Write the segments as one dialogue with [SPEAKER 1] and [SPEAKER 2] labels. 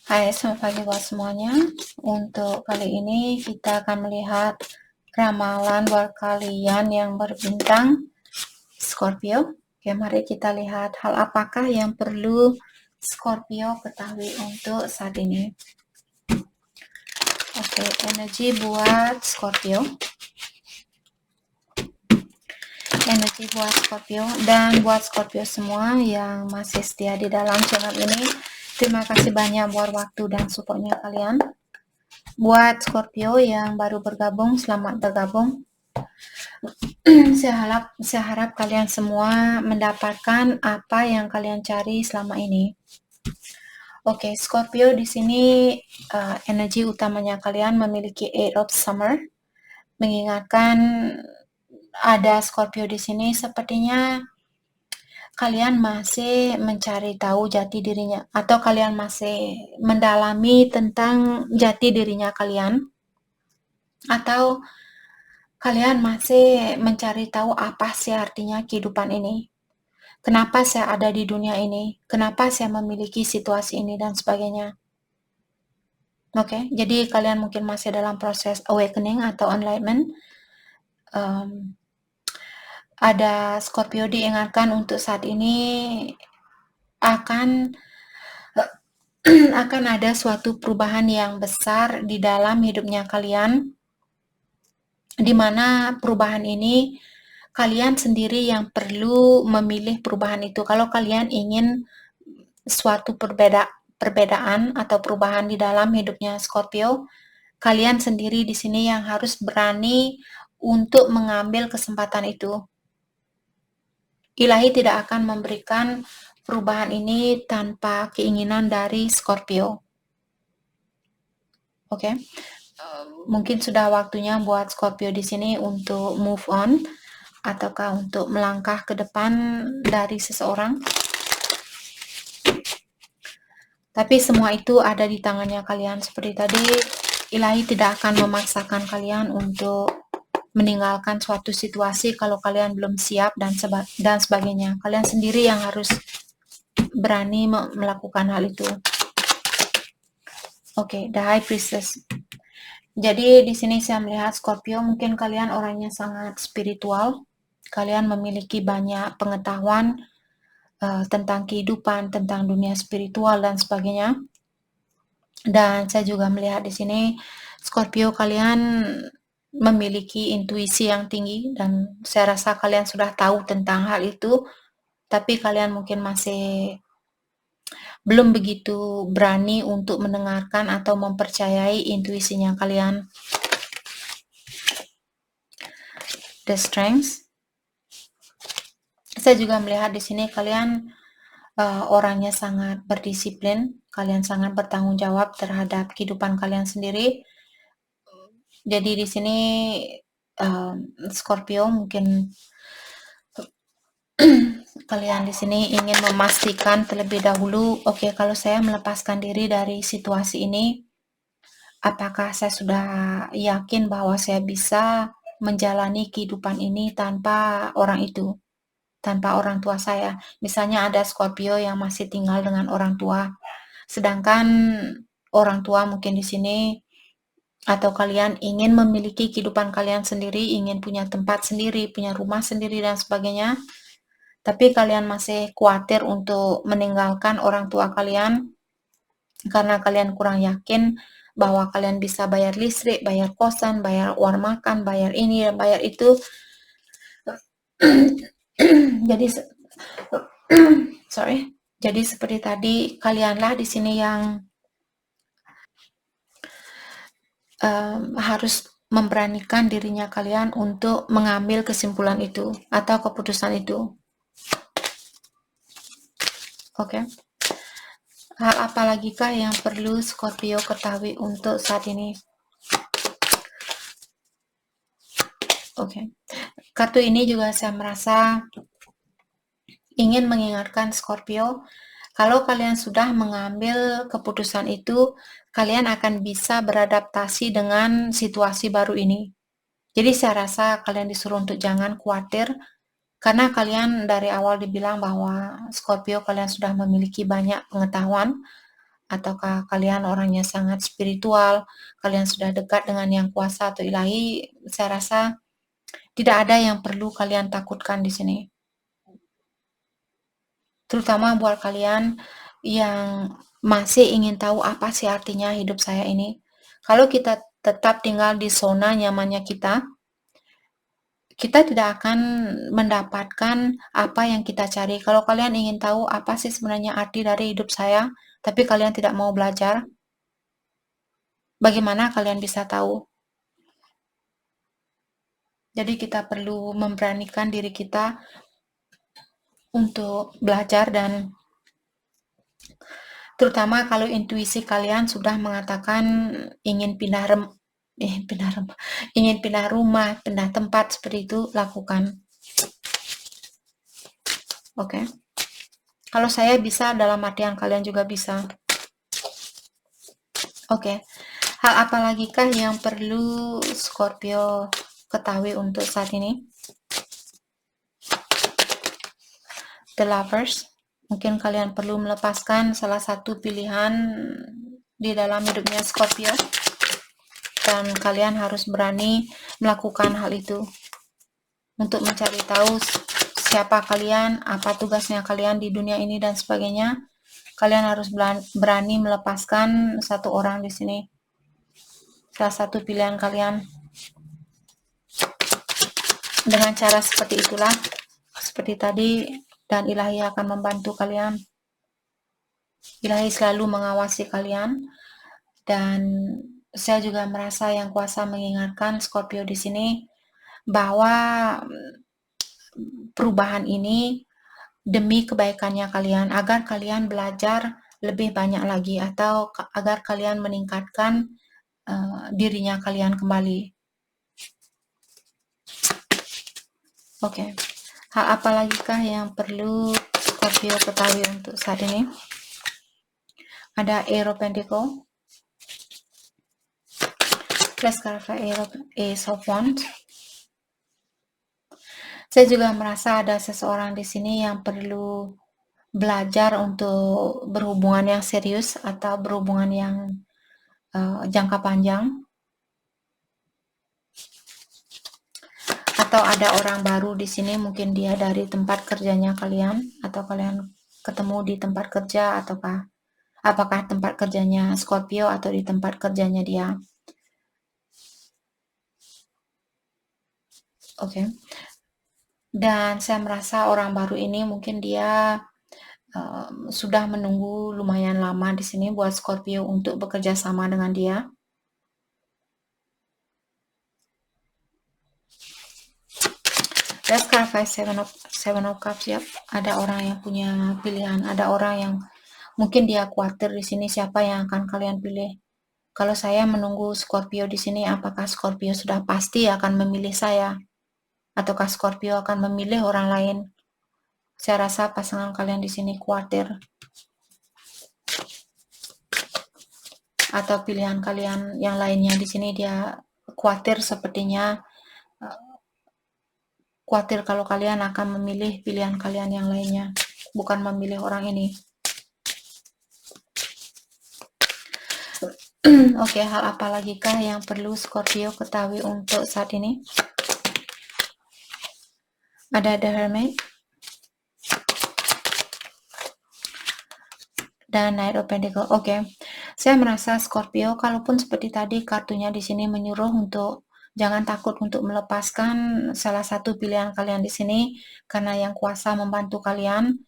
[SPEAKER 1] Hai, selamat pagi buat semuanya. Untuk kali ini kita akan melihat ramalan buat kalian yang berbintang Scorpio. Oke, mari kita lihat hal apakah yang perlu Scorpio ketahui untuk saat ini. Oke, energi buat Scorpio. Energi buat Scorpio dan buat Scorpio semua yang masih setia di dalam channel ini. Terima kasih banyak buat waktu dan supportnya kalian. Buat Scorpio yang baru bergabung, selamat bergabung. Saya harap kalian semua mendapatkan apa yang kalian cari selama ini. Oke, Scorpio di sini energi utamanya kalian memiliki Eight of Summer, mengingatkan ada Scorpio di sini sepertinya kalian masih mencari tahu jati dirinya atau kalian masih mendalami tentang jati dirinya kalian atau kalian masih mencari tahu apa sih artinya kehidupan ini. Kenapa saya ada di dunia ini? Kenapa saya memiliki situasi ini dan sebagainya. Oke, jadi kalian mungkin masih dalam proses awakening atau enlightenment. Ada Scorpio diingatkan untuk saat ini akan ada suatu perubahan yang besar di dalam hidupnya kalian, di mana perubahan ini kalian sendiri yang perlu memilih perubahan itu. Kalau kalian ingin suatu perbedaan atau perubahan di dalam hidupnya Scorpio, kalian sendiri di sini yang harus berani untuk mengambil kesempatan itu. Ilahi tidak akan memberikan perubahan ini tanpa keinginan dari Scorpio. Oke. Mungkin sudah waktunya buat Scorpio di sini untuk move on ataukah untuk melangkah ke depan dari seseorang. Tapi semua itu ada di tangannya kalian. Seperti tadi, Ilahi tidak akan memaksakan kalian untuk meninggalkan suatu situasi kalau kalian belum siap dan sebagainya. Kalian sendiri yang harus berani melakukan hal itu. Oke, the High Priestess. Jadi di sini saya melihat Scorpio, mungkin kalian orangnya sangat spiritual. Kalian memiliki banyak pengetahuan tentang kehidupan, tentang dunia spiritual dan sebagainya. Dan saya juga melihat di sini Scorpio kalian memiliki intuisi yang tinggi dan saya rasa kalian sudah tahu tentang hal itu, tapi kalian mungkin masih belum begitu berani untuk mendengarkan atau mempercayai intuisinya kalian. The Strength. Saya juga melihat di sini kalian orangnya sangat berdisiplin, kalian sangat bertanggung jawab terhadap kehidupan kalian sendiri. Jadi di sini Scorpio mungkin kalian di sini ingin memastikan terlebih dahulu, oke, kalau saya melepaskan diri dari situasi ini, apakah saya sudah yakin bahwa saya bisa menjalani kehidupan ini tanpa orang itu, tanpa orang tua saya. Misalnya ada Scorpio yang masih tinggal dengan orang tua, sedangkan orang tua mungkin di sini atau kalian ingin memiliki kehidupan kalian sendiri, ingin punya tempat sendiri, punya rumah sendiri dan sebagainya, tapi kalian masih khawatir untuk meninggalkan orang tua kalian karena kalian kurang yakin bahwa kalian bisa bayar listrik, bayar kosan, bayar uang makan, bayar ini dan bayar itu. Jadi Jadi seperti tadi, kalianlah di sini yang harus memberanikan dirinya kalian untuk mengambil kesimpulan itu atau keputusan itu. Oke. Hal apa lagikah yang perlu Scorpio ketahui untuk saat ini? Oke. Kartu ini juga saya merasa ingin mengingatkan Scorpio, kalau kalian sudah mengambil keputusan itu, kalian akan bisa beradaptasi dengan situasi baru ini. Jadi saya rasa kalian disuruh untuk jangan khawatir, karena kalian dari awal dibilang bahwa Scorpio kalian sudah memiliki banyak pengetahuan, ataukah kalian orangnya sangat spiritual, kalian sudah dekat dengan yang kuasa atau ilahi, saya rasa tidak ada yang perlu kalian takutkan di sini. Terutama buat kalian yang masih ingin tahu apa sih artinya hidup saya ini. Kalau kita tetap tinggal di zona nyamannya kita tidak akan mendapatkan apa yang kita cari. Kalau kalian ingin tahu apa sih sebenarnya arti dari hidup saya, tapi kalian tidak mau belajar, bagaimana kalian bisa tahu? Jadi kita perlu memberanikan diri kita untuk belajar, dan terutama kalau intuisi kalian sudah mengatakan ingin ingin pindah rumah, pindah tempat seperti itu, lakukan. Oke. Kalau saya bisa, dalam artian kalian juga bisa. Oke. Hal apa lagi kah yang perlu Scorpio ketahui untuk saat ini? The Lovers. Mungkin kalian perlu melepaskan salah satu pilihan di dalam hidupnya Scorpio, dan kalian harus berani melakukan hal itu untuk mencari tahu siapa kalian, apa tugasnya kalian di dunia ini, dan sebagainya. Kalian harus berani melepaskan satu orang di sini, salah satu pilihan kalian. Dengan cara seperti itulah, seperti tadi, dan ilahi akan membantu kalian. Ilahi selalu mengawasi kalian, dan saya juga merasa yang kuasa mengingatkan Scorpio di sini bahwa perubahan ini demi kebaikannya kalian, agar kalian belajar lebih banyak lagi, atau agar kalian meningkatkan dirinya kalian kembali. Oke. Hal apa lagi kah yang perlu Scorpio ketahui untuk saat ini? Ada Ace of Pentacles. Let's clarify Ace of Wands. Saya juga merasa ada seseorang di sini yang perlu belajar untuk berhubungan yang serius atau berhubungan yang jangka panjang. Atau ada orang baru di sini, mungkin dia dari tempat kerjanya kalian, atau kalian ketemu di tempat kerja, ataukah apakah tempat kerjanya Scorpio atau di tempat kerjanya dia. Oke. Dan saya merasa orang baru ini mungkin dia sudah menunggu lumayan lama di sini buat Scorpio untuk bekerja sama dengan dia. Let's clarify Seven of Cups. Yep. Ada orang yang punya pilihan, ada orang yang mungkin dia khawatir di sini siapa yang akan kalian pilih. Kalau saya menunggu Scorpio di sini, apakah Scorpio sudah pasti akan memilih saya, ataukah Scorpio akan memilih orang lain? Saya rasa pasangan kalian di sini khawatir, atau pilihan kalian yang lainnya di sini dia khawatir, sepertinya khawatir kalau kalian akan memilih pilihan kalian yang lainnya, bukan memilih orang ini. Oke, hal apa lagi kah yang perlu Scorpio ketahui untuk saat ini? Ada The Hermit dan Knight of Pentacles. Oke. Saya merasa Scorpio, kalaupun seperti tadi kartunya di sini menyuruh untuk jangan takut untuk melepaskan salah satu pilihan kalian di sini karena yang kuasa membantu kalian.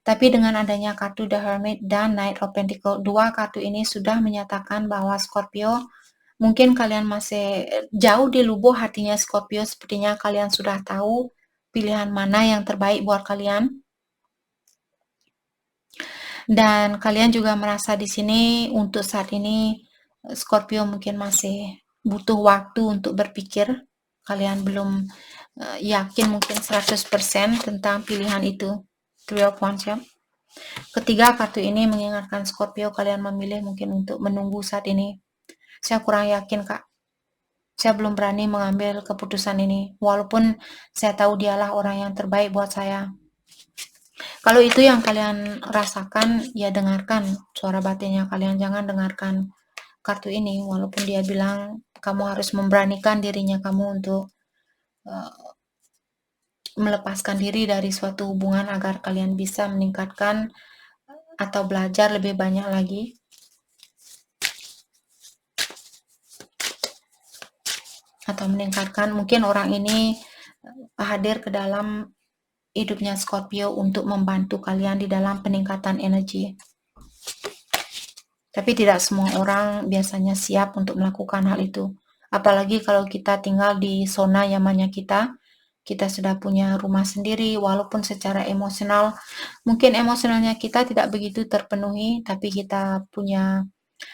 [SPEAKER 1] Tapi dengan adanya kartu The Hermit dan Knight of Pentacles, dua kartu ini sudah menyatakan bahwa Scorpio, mungkin kalian masih jauh di lubuk hatinya Scorpio, sepertinya kalian sudah tahu pilihan mana yang terbaik buat kalian. Dan kalian juga merasa di sini untuk saat ini Scorpio mungkin masih butuh waktu untuk berpikir. Kalian belum yakin mungkin 100% tentang pilihan itu. Three of Wands, ya. Ketiga kartu ini mengingatkan Scorpio kalian memilih mungkin untuk menunggu saat ini. Saya kurang yakin, Kak. Saya belum berani mengambil keputusan ini, walaupun saya tahu dialah orang yang terbaik buat saya. Kalau itu yang kalian rasakan, ya dengarkan suara batinnya kalian, jangan dengarkan kartu ini. Walaupun dia bilang kamu harus memberanikan dirinya kamu untuk melepaskan diri dari suatu hubungan agar kalian bisa meningkatkan atau belajar lebih banyak lagi. Atau meningkatkan, mungkin orang ini hadir ke dalam hidupnya Scorpio untuk membantu kalian di dalam peningkatan energi. Tapi tidak semua orang biasanya siap untuk melakukan hal itu. Apalagi kalau kita tinggal di zona nyamannya kita sudah punya rumah sendiri, walaupun secara emosional, mungkin emosionalnya kita tidak begitu terpenuhi, tapi kita punya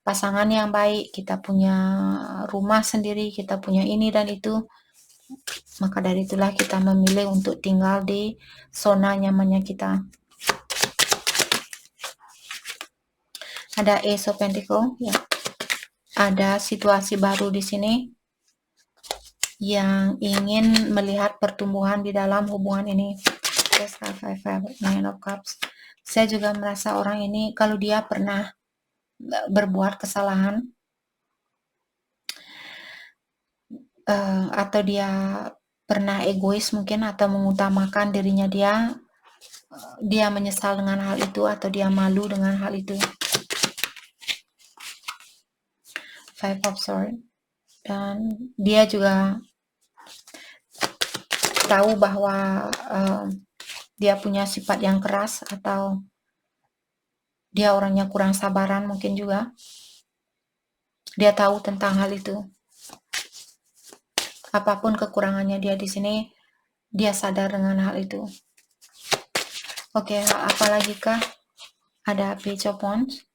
[SPEAKER 1] pasangan yang baik, kita punya rumah sendiri, kita punya ini dan itu. Maka dari itulah kita memilih untuk tinggal di zona nyamannya kita. Ada Ace of Pentacles, ya. Ada situasi baru di sini yang ingin melihat pertumbuhan di dalam hubungan ini. Nine of Cups. Saya juga merasa orang ini kalau dia pernah berbuat kesalahan atau dia pernah egois mungkin atau mengutamakan dirinya dia menyesal dengan hal itu atau dia malu dengan hal itu. Five of Swords. Dan dia juga tahu bahwa dia punya sifat yang keras atau dia orangnya kurang sabaran mungkin juga. Dia tahu tentang hal itu. Apapun kekurangannya dia di sini, dia sadar dengan hal itu. Oke, apalagi kah? Ada Page of Wands.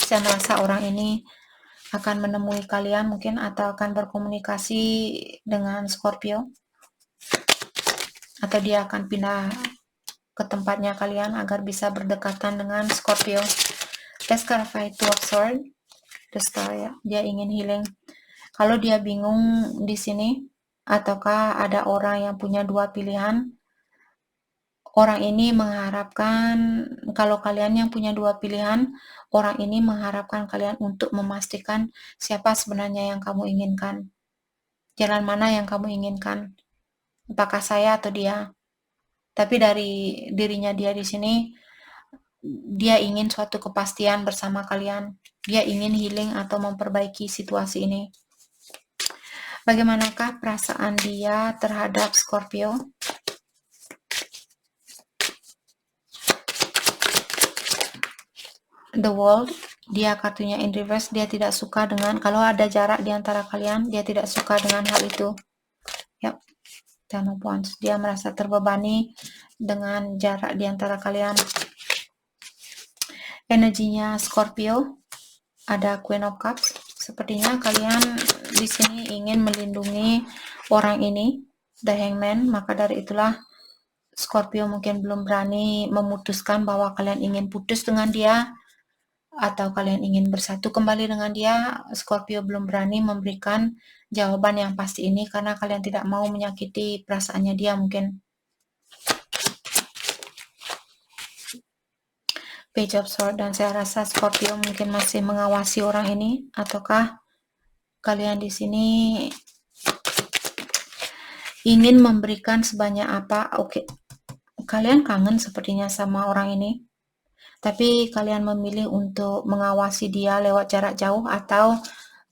[SPEAKER 1] Saya merasa orang ini akan menemui kalian mungkin atau akan berkomunikasi dengan Scorpio. Atau dia akan pindah ke tempatnya kalian agar bisa berdekatan dengan Scorpio. Two of Swords, the Star, ya. Dia ingin healing. Kalau dia bingung di sini, ataukah ada orang yang punya dua pilihan, orang ini mengharapkan, kalau kalian yang punya dua pilihan, orang ini mengharapkan kalian untuk memastikan siapa sebenarnya yang kamu inginkan. Jalan mana yang kamu inginkan? Apakah saya atau dia? Tapi dari dirinya dia di sini, dia ingin suatu kepastian bersama kalian. Dia ingin healing atau memperbaiki situasi ini. Bagaimanakah perasaan dia terhadap Scorpio? The World, dia kartunya in reverse, dia tidak suka dengan, kalau ada jarak di antara kalian, dia tidak suka dengan hal itu. Yap, Ten of Wands, dia merasa terbebani dengan jarak di antara kalian. Energinya Scorpio, ada Queen of Cups. Sepertinya kalian di sini ingin melindungi orang ini, The Hangman. Maka dari itulah Scorpio mungkin belum berani memutuskan bahwa kalian ingin putus dengan dia atau kalian ingin bersatu kembali dengan dia. Scorpio belum berani memberikan jawaban yang pasti ini karena kalian tidak mau menyakiti perasaannya dia mungkin. Page of Swords, dan saya rasa Scorpio mungkin masih mengawasi orang ini, ataukah kalian di sini ingin memberikan sebanyak apa? Oke, kalian kangen sepertinya sama orang ini, tapi kalian memilih untuk mengawasi dia lewat jarak jauh, atau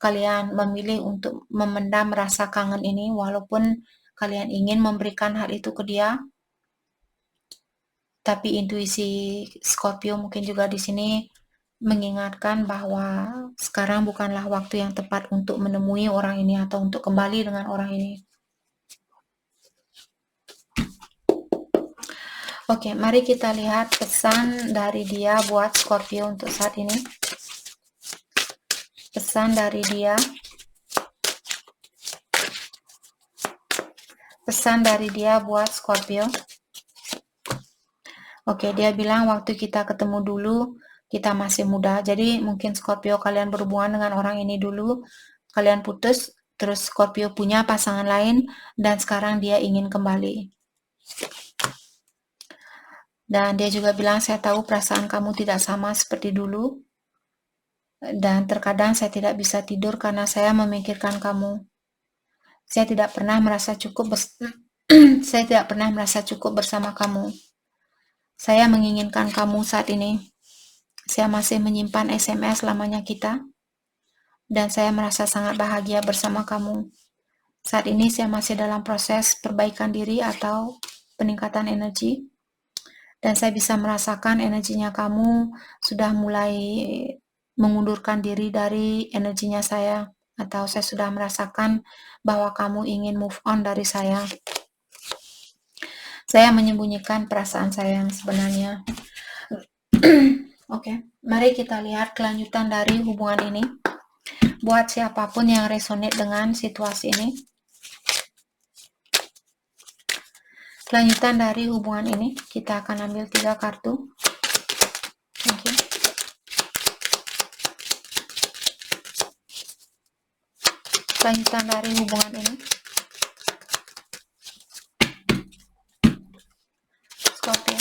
[SPEAKER 1] kalian memilih untuk memendam rasa kangen ini walaupun kalian ingin memberikan hal itu ke dia. Tapi intuisi Scorpio mungkin juga di sini mengingatkan bahwa sekarang bukanlah waktu yang tepat untuk menemui orang ini atau untuk kembali dengan orang ini. Oke, mari kita lihat pesan dari dia buat Scorpio untuk saat ini. Pesan dari dia. Pesan dari dia buat Scorpio. Oke, dia bilang waktu kita ketemu dulu, kita masih muda. Jadi mungkin Scorpio kalian berhubungan dengan orang ini dulu, kalian putus, terus Scorpio punya pasangan lain, dan sekarang dia ingin kembali. Dan dia juga bilang, saya tahu perasaan kamu tidak sama seperti dulu. Dan terkadang saya tidak bisa tidur karena saya memikirkan kamu. Saya tidak pernah merasa cukup saya tidak pernah merasa cukup bersama kamu. Saya menginginkan kamu saat ini. Saya masih menyimpan SMS lamanya kita. Dan saya merasa sangat bahagia bersama kamu. Saat ini saya masih dalam proses perbaikan diri atau peningkatan energi. Dan saya bisa merasakan energinya kamu sudah mulai mengundurkan diri dari energinya saya. Atau saya sudah merasakan bahwa kamu ingin move on dari saya. Saya menyembunyikan perasaan saya yang sebenarnya. Oke, mari kita lihat kelanjutan dari hubungan ini. Buat siapapun yang resonate dengan situasi ini. Kelanjutan dari hubungan ini, kita akan ambil 3 kartu. Thank you. Kelanjutan dari hubungan ini. Scorpio.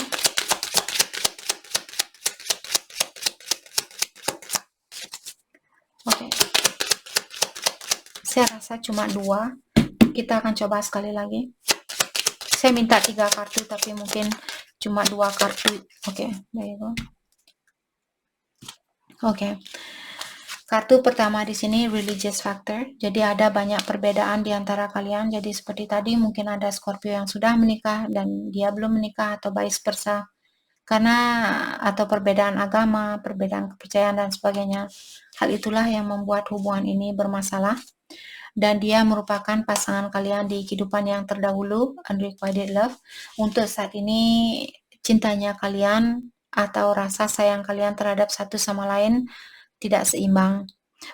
[SPEAKER 1] Oke. Saya rasa cuma 2. Kita akan coba sekali lagi. Saya minta 3 kartu, tapi mungkin cuma 2 kartu. Oke, there you go. Oke. Kartu pertama di sini religious factor. Jadi ada banyak perbedaan di antara kalian. Jadi seperti tadi mungkin ada Scorpio yang sudah menikah dan dia belum menikah atau vice versa. Karena atau perbedaan agama, perbedaan kepercayaan dan sebagainya. Hal itulah yang membuat hubungan ini bermasalah. Dan dia merupakan pasangan kalian di kehidupan yang terdahulu, unrequited love. Untuk saat ini cintanya kalian atau rasa sayang kalian terhadap satu sama lain tidak seimbang.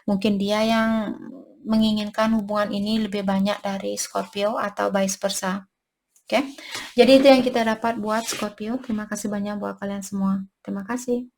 [SPEAKER 1] Mungkin dia yang menginginkan hubungan ini lebih banyak dari Scorpio atau vice versa. Oke. Jadi itu yang kita dapat buat Scorpio. Terima kasih banyak buat kalian semua. Terima kasih.